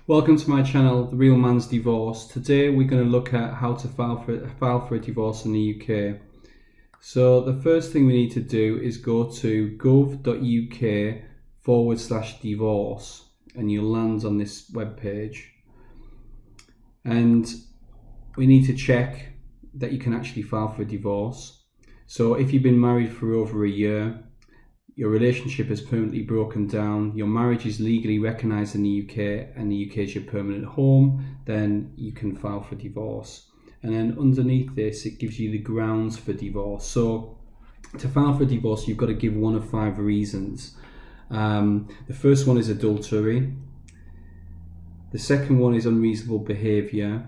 Welcome to my channel, The Real Man's Divorce. Today we're going to look at how to file for a divorce in the UK. So the first thing we need to do is go to gov.uk/divorce and you'll land on this web page. And we need to check that you can actually file for a divorce. So if you've been married for over a year, your relationship has permanently broken down, your marriage is legally recognised in the UK and the UK is your permanent home, then you can file for divorce. And then underneath this, it gives you the grounds for divorce. So to file for divorce, you've got to give one of 5 reasons. The first one is adultery. The second one is unreasonable behaviour.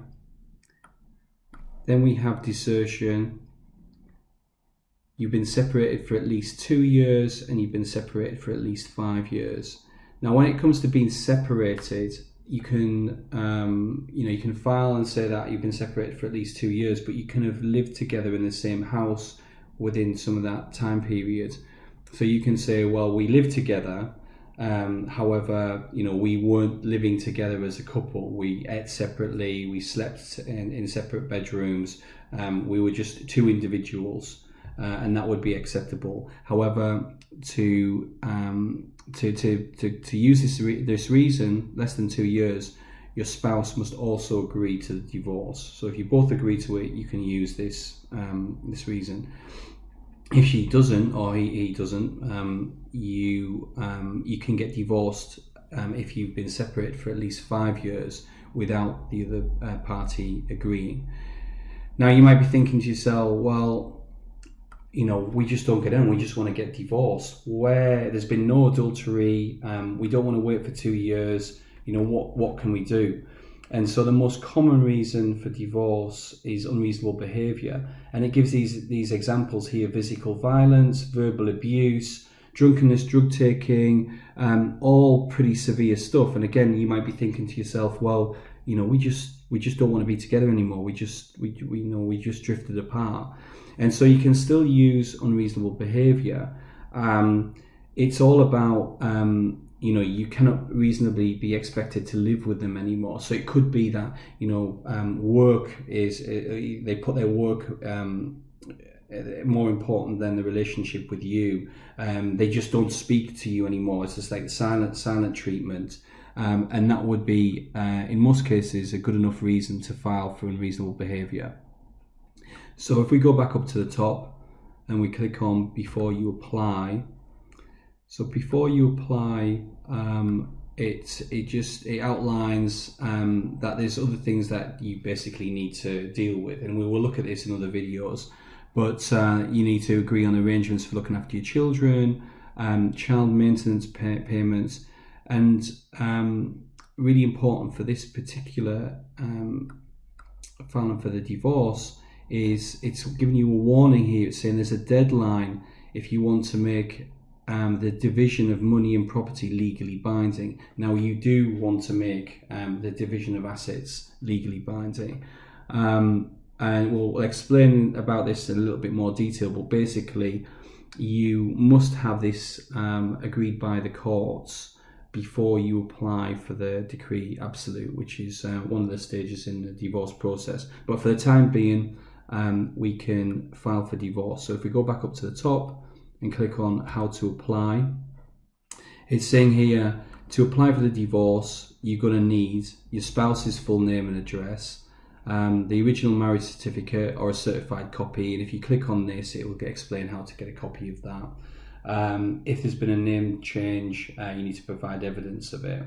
Then we have desertion. You've been separated for at least 2 years and you've been separated for at least 5 years. Now, when it comes to being separated, you can, you can file and say that you've been separated for at least 2 years, but you can have lived together in the same house within some of that time period. So you can say, well, we lived together. However, we weren't living together as a couple. We ate separately. We slept in separate bedrooms. We were just 2 individuals. And that would be acceptable. However, to use this reason, less than 2 years, your spouse must also agree to the divorce. So if you both agree to it, you can use this reason. If she doesn't or he doesn't, you can get divorced if you've been separated for at least 5 years without the other party agreeing. Now you might be thinking to yourself, well, we just don't get in, we just want to get divorced. Where there's been no adultery, we don't want to wait for 2 years, what can we do? And so the most common reason for divorce is unreasonable behaviour. And it gives these examples here: physical violence, verbal abuse, drunkenness, drug taking, all pretty severe stuff. And again, you might be thinking to yourself, well, we just don't want to be together anymore. We just drifted apart. And so you can still use unreasonable behaviour. It's all about, you cannot reasonably be expected to live with them anymore. So it could be that, work is, they put their work more important than the relationship with you. They just don't speak to you anymore. It's just like silent treatment. And that would be, in most cases, a good enough reason to file for unreasonable behaviour. So if we go back up to the top and we click on before you apply. So before you apply, it outlines that there's other things that you basically need to deal with, and we will look at this in other videos. But you need to agree on arrangements for looking after your children, child maintenance payments, and really important for this particular filing for the divorce is it's giving you a warning here. It's saying there's a deadline if you want to make the division of money and property legally binding. Now, you do want to make the division of assets legally binding. And we'll explain about this in a little bit more detail, but basically you must have this agreed by the courts before you apply for the decree absolute, which is one of the stages in the divorce process. But for the time being, we can file for divorce. So if we go back up to the top and click on how to apply, it's saying here to apply for the divorce, you're going to need your spouse's full name and address, the original marriage certificate or a certified copy. And if you click on this, it will explain how to get a copy of that. If there's been a name change, you need to provide evidence of it.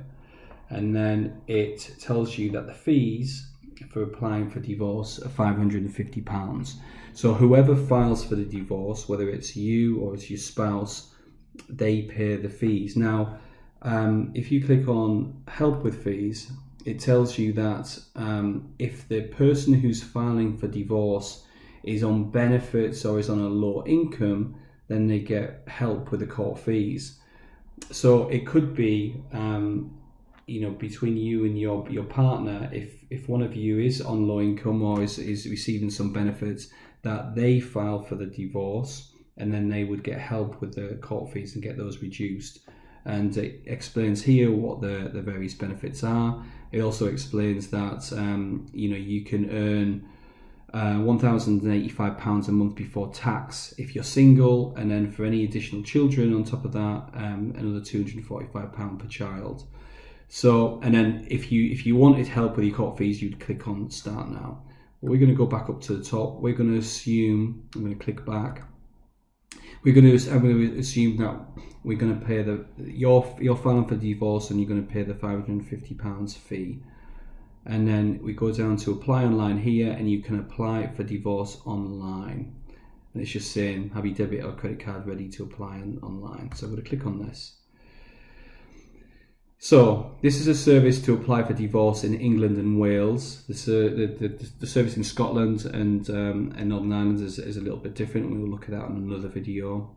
And then it tells you that the fees for applying for divorce are £550. So whoever files for the divorce, whether it's you or it's your spouse, they pay the fees. Now, if you click on help with fees, it tells you that if the person who's filing for divorce is on benefits or is on a low income, then they get help with the court fees. So it could be between you and your partner, if one of you is on low income or is receiving some benefits, that they file for the divorce and then they would get help with the court fees and get those reduced. and it explains here what the various benefits are. It also explains that you can earn £1,085 a month before tax if you're single, and then for any additional children on top of that, another £245 per child. So, and then if you wanted help with your court fees, you'd click on Start Now. But we're going to go back up to the top. We're going to assume, I'm going to click back. I'm going to assume that we're going to pay you're filing for divorce, and you're going to pay the £550 fee. And then we go down to apply online here, and you can apply for divorce online. And it's just saying, have your debit or credit card ready to apply online. So I'm going to click on this. So this is a service to apply for divorce in England and Wales. The service in Scotland and Northern Ireland is a little bit different. We'll look at that in another video.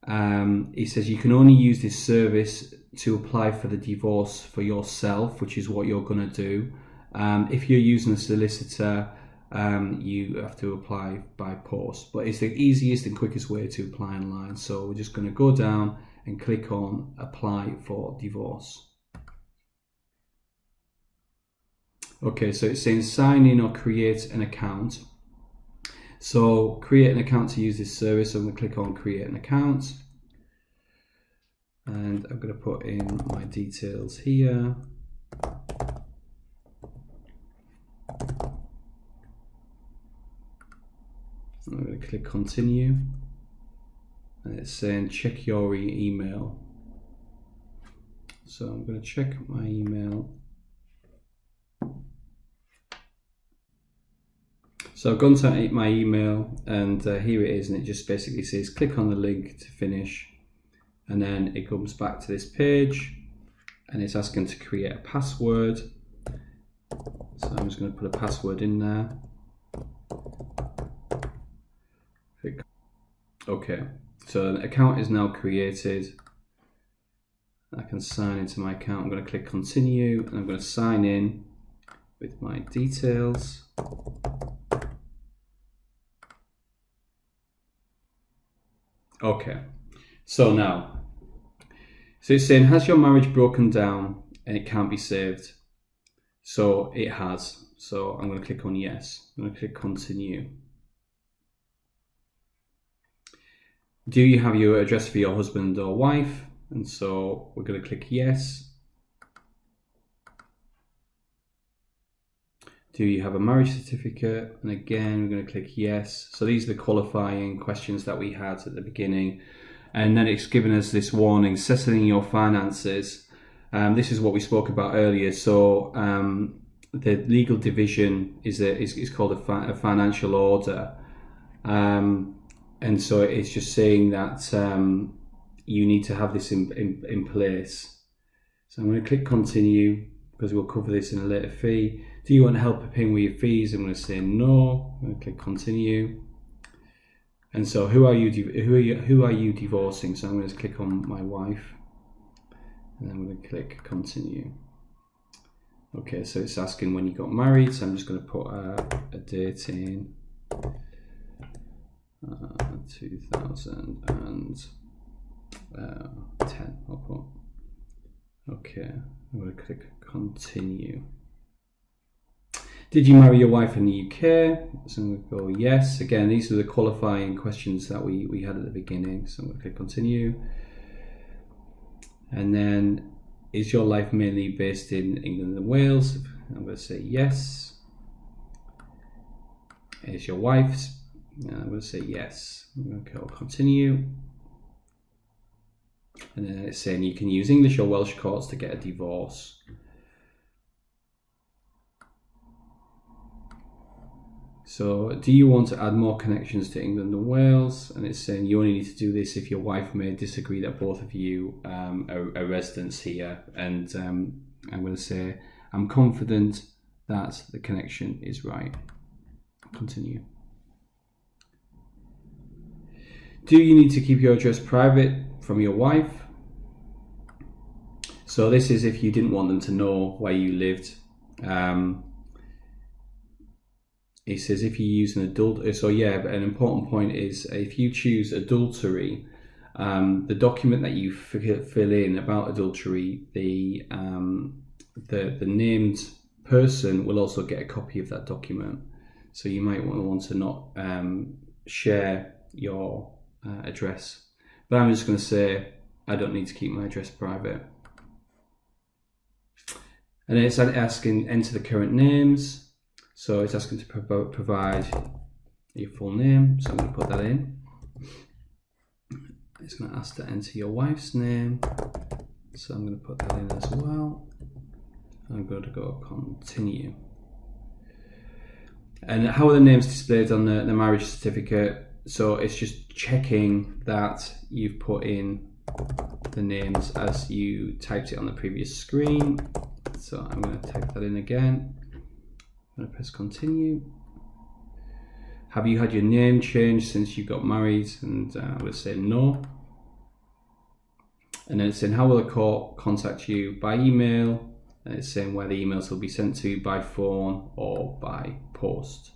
It says you can only use this service to apply for the divorce for yourself, which is what you're going to do. If you're using a solicitor, you have to apply by post, but it's the easiest and quickest way to apply online. So we're just going to go down and click on apply for divorce. Okay, so it's saying sign in or create an account. So create an account to use this service. So I'm going to click on create an account, and I'm going to put in my details here. I'm going to click continue, and it's saying check your email. So I'm going to check my email. So I've gone to my email, and here it is, and it just basically says click on the link to finish, and then it comes back to this page, and it's asking to create a password. So I'm just going to put a password in there. Okay, so an account is now created. I can sign into my account. I'm going to click continue, and I'm going to sign in with my details. Okay, so now, so it's saying, has your marriage broken down and it can't be saved? So it has. So I'm going to click on yes. I'm going to click continue. Do you have your address for your husband or wife? And so we're going to click yes. Do you have a marriage certificate? And again, we're going to click yes. So these are the qualifying questions that we had at the beginning. And then it's given us this warning, settling your finances. This is what we spoke about earlier. So the legal division is called a financial order. And so it's just saying that you need to have this in place. So I'm going to click continue, because we'll cover this in a later fee. Do you want help paying with your fees? I'm going to say no. I'm going to click continue. And so who are you divorcing? So I'm going to click on my wife, and then I'm going to click continue. Okay, so it's asking when you got married. So I'm just going to put a date in 2010. I'll put. Okay, I'm going to click continue. Did you marry your wife in the UK? So I'm going to go yes. Again, these are the qualifying questions that we had at the beginning. So I'm going to click continue. And then, is your life mainly based in England and Wales? I'm going to say yes. Is your wife's? I'm going to say yes. I'm going to go continue. And then it's saying you can use English or Welsh courts to get a divorce. So, do you want to add more connections to England and Wales? And it's saying you only need to do this if your wife may disagree that both of you are residents here. And I'm going to say, I'm confident that the connection is right. Continue. Do you need to keep your address private from your wife? So this is if you didn't want them to know where you lived. It says if you use an adult, so yeah, but an important point is if you choose adultery, The document that you fill in about adultery, the named person will also get a copy of that document. So you might want to not share your address. But I'm just going to say I don't need to keep my address private. And then it's asking enter the current names. So it's asking to provide your full name. So I'm going to put that in. It's going to ask to enter your wife's name. So I'm going to put that in as well. I'm going to go continue. And how are the names displayed on the marriage certificate? So it's just checking that you've put in the names as you typed it on the previous screen. So I'm going to type that in again. I'm going to press continue. Have you had your name changed since you got married? And I'm going to say no. And then it's saying how will the court contact you? By email. And it's saying where the emails will be sent to, by phone or by post.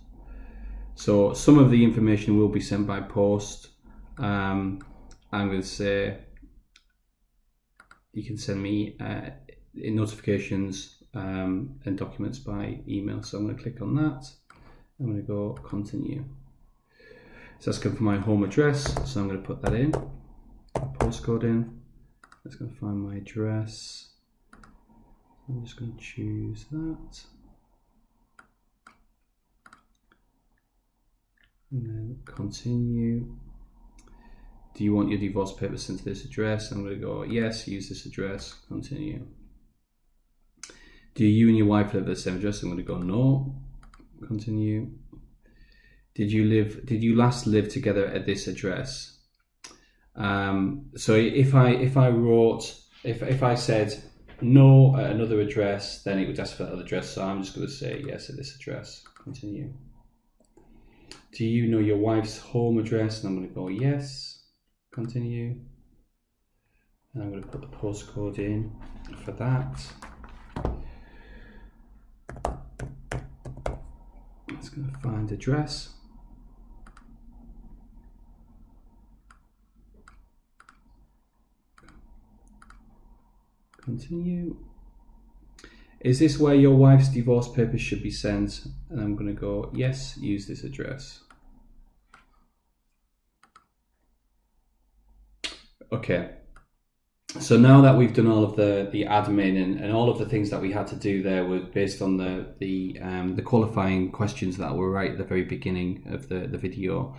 So some of the information will be sent by post. I'm going to say you can send me notifications and documents by email. So I'm going to click on that. I'm going to go continue. So that's going for my home address. So I'm going to put that in, postcode in. It's going to find my address. I'm just going to choose that. And then continue. Do you want your divorce papers sent to this address? I'm going to go yes, use this address, continue. Do you and your wife live at the same address? I'm going to go no, continue. Did you last live together at this address? So if I said no at another address, then it would ask for that other address. So I'm just going to say yes at this address, continue. Do you know your wife's home address? And I'm going to go yes, continue. And I'm going to put the postcode in for that. It's going to find address. Continue. Is this where your wife's divorce papers should be sent? And I'm going to go yes, use this address. Okay, so now that we've done all of the admin and all of the things that we had to do there were based on the qualifying questions that were right at the very beginning of the video.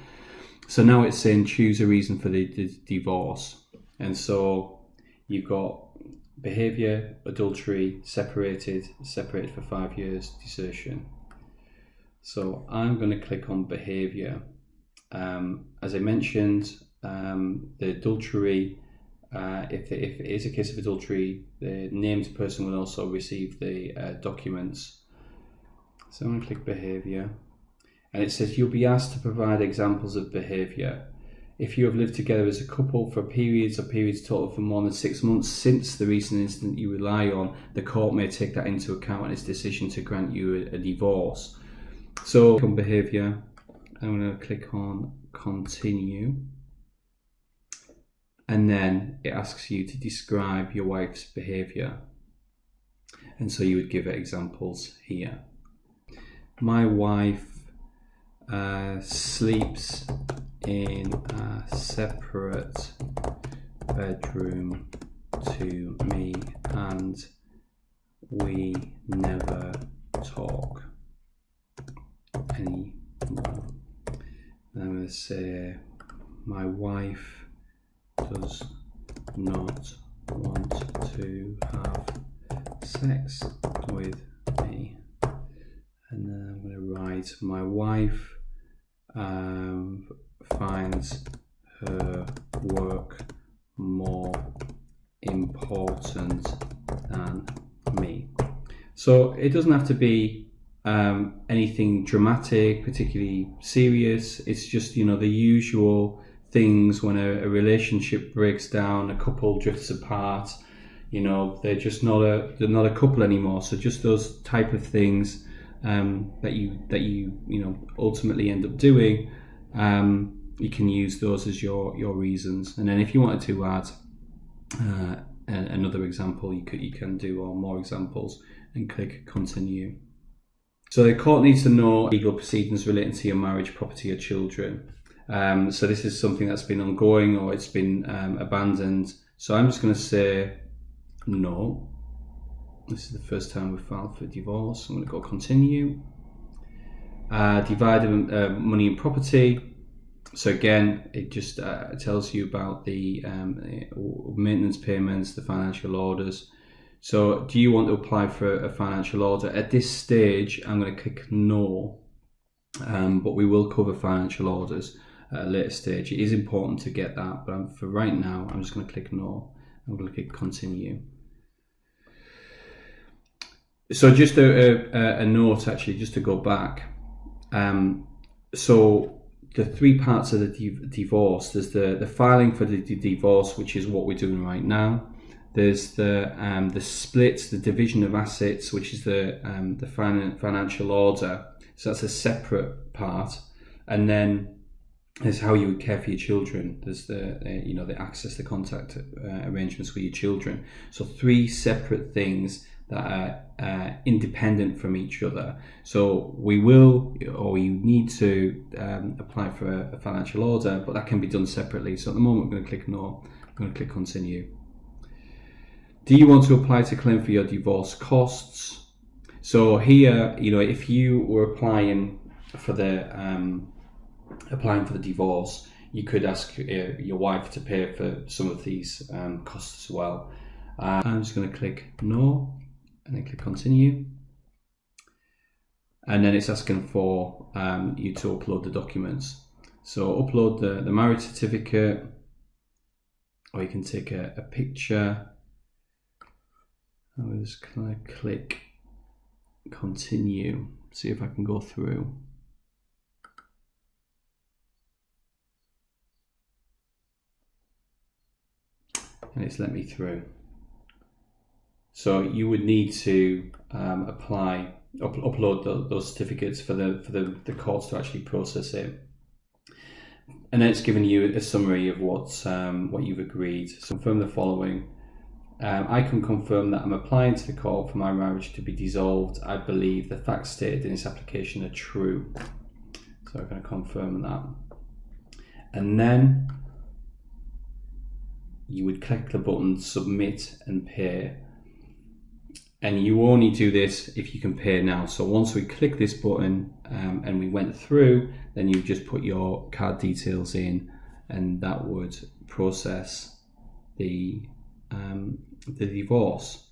So now it's saying choose a reason for the divorce. And so you've got behaviour, adultery, separated for 5 years, desertion. So I'm going to click on behaviour. As I mentioned, the adultery, if it is a case of adultery, the named person will also receive the documents. So I'm going to click behaviour, and it says you'll be asked to provide examples of behaviour. If you have lived together as a couple for periods total for more than 6 months since the recent incident you rely on, the court may take that into account in its decision to grant you a divorce. So on behaviour, I'm going to click on continue. And then it asks you to describe your wife's behaviour. And so you would give examples here. My wife sleeps in a separate bedroom to me and we never talk anymore. And I'm going to say my wife does not want to have sex with me. And then I'm going to write my wife finds her work more important than me. So it doesn't have to be anything dramatic, particularly serious. It's just, you know, the usual things when a relationship breaks down, a couple drifts apart, you know, they're not a couple anymore. So just those type of things that you ultimately end up doing. you can use those as your reasons. And then if you wanted to add another example, you can do, or more examples, and click continue. So the court needs to know legal proceedings relating to your marriage, property, or children. So this is something that's been ongoing, or it's been abandoned. So I'm just going to say no. This is the first time we've filed for divorce. I'm going to go continue. Divide money and property. So again, it just tells you about the maintenance payments, the financial orders. So do you want to apply for a financial order? At this stage, I'm going to click no, but we will cover financial orders at a later stage. It is important to get that, but for right now, I'm just going to click no. I'm going to click continue. So just a note, actually, just to go back. So the three parts of the divorce. There's the filing for the divorce, which is what we're doing right now. There's the split, the division of assets, which is the financial order. So that's a separate part. And then there's how you would care for your children. There's the access, the contact arrangements with your children. So three separate things that are independent from each other. So we will, or you need to apply for a financial order, but that can be done separately. So at the moment, I'm going to click no. I'm going to click continue. Do you want to apply to claim for your divorce costs? So here, if you were applying for the divorce, you could ask your wife to pay for some of these costs as well. I'm just going to click no. And then click continue. And then it's asking for you to upload the documents. So upload the marriage certificate, or you can take a picture. I'm just going to click continue, see if I can go through. And it's let me through. So you would need to upload those certificates for the courts to actually process it. And then it's given you a summary of what you've agreed. So confirm the following. I can confirm that I'm applying to the court for my marriage to be dissolved. I believe the facts stated in this application are true. So I'm going to confirm that. And then you would click the button submit and pay. And you only do this if you can pay now. So once we click this button and we went through, then you just put your card details in, and that would process the divorce.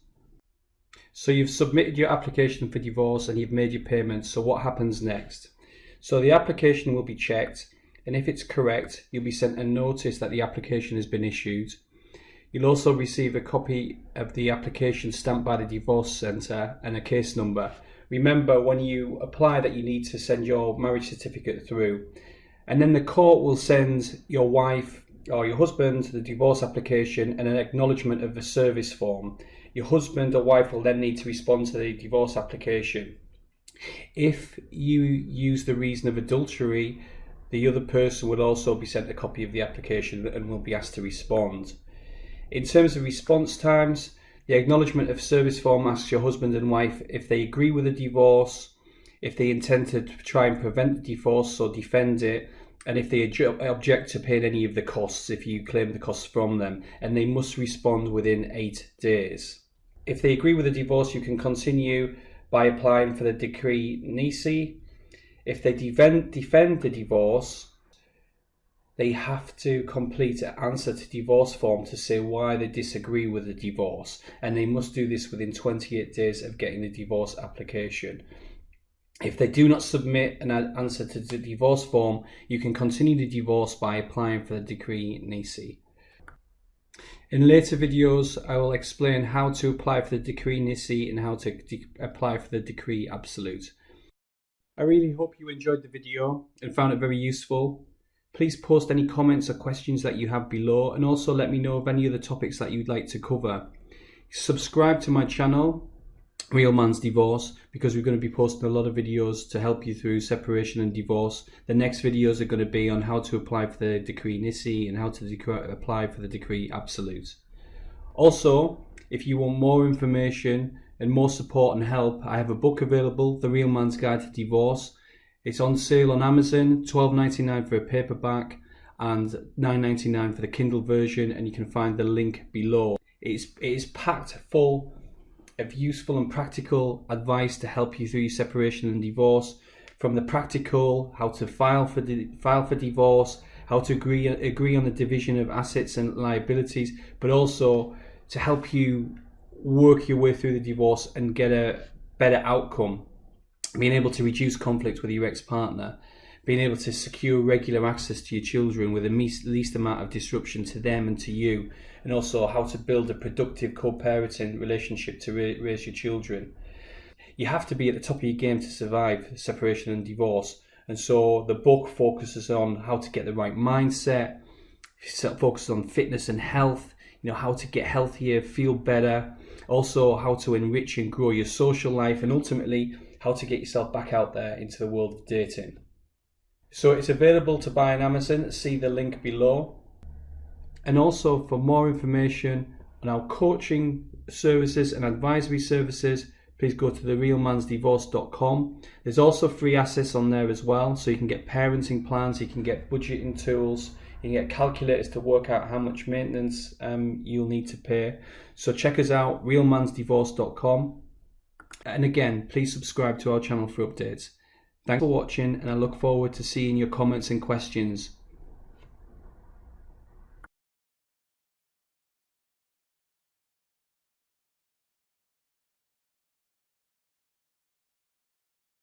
So you've submitted your application for divorce and you've made your payments. So what happens next? So the application will be checked, and if it's correct, you'll be sent a notice that the application has been issued. You'll also receive a copy of the application stamped by the divorce centre and a case number. Remember, when you apply, that you need to send your marriage certificate through, and then the court will send your wife or your husband the divorce application and an acknowledgement of the service form. Your husband or wife will then need to respond to the divorce application. If you use the reason of adultery, the other person will also be sent a copy of the application and will be asked to respond. In terms of response times, the acknowledgement of service form asks your husband and wife if they agree with the divorce, if they intend to try and prevent the divorce or defend it, and if they object to paying any of the costs if you claim the costs from them, and they must respond within 8 days. If they agree with the divorce, you can continue by applying for the decree nisi. If they defend the divorce, they have to complete an answer to divorce form to say why they disagree with the divorce, and they must do this within 28 days of getting the divorce application. If they do not submit an answer to the divorce form, you can continue the divorce by applying for the decree nisi. In later videos, I will explain how to apply for the decree nisi and how to apply for the decree absolute. I really hope you enjoyed the video and found it very useful. Please post any comments or questions that you have below, and also let me know of any other topics that you'd like to cover. Subscribe to my channel Real Man's Divorce, because we're going to be posting a lot of videos to help you through separation and divorce. The next videos are going to be on how to apply for the decree nisi and how to apply for the decree absolute. Also, if you want more information and more support and help, I have a book available, The Real Man's Guide to Divorce. It's on sale on Amazon, $12.99 for a paperback and $9.99 for the Kindle version, and you can find the link below. It is packed full of useful and practical advice to help you through your separation and divorce. From the practical, how to file for divorce, how to agree on the division of assets and liabilities, but also to help you work your way through the divorce and get a better outcome, being able to reduce conflict with your ex-partner, being able to secure regular access to your children with the least amount of disruption to them and to you, and also how to build a productive co-parenting relationship to raise your children. You have to be at the top of your game to survive separation and divorce, and so the book focuses on how to get the right mindset, focuses on fitness and health, how to get healthier, feel better, also how to enrich and grow your social life, and ultimately how to get yourself back out there into the world of dating. So it's available to buy on Amazon, see the link below. And also for more information on our coaching services and advisory services, please go to therealmansdivorce.com. There's also free assets on there as well, so you can get parenting plans, you can get budgeting tools, you can get calculators to work out how much maintenance you'll need to pay. So check us out, realmansdivorce.com. And again, please subscribe to our channel for updates. Thanks for watching, and I look forward to seeing your comments and questions.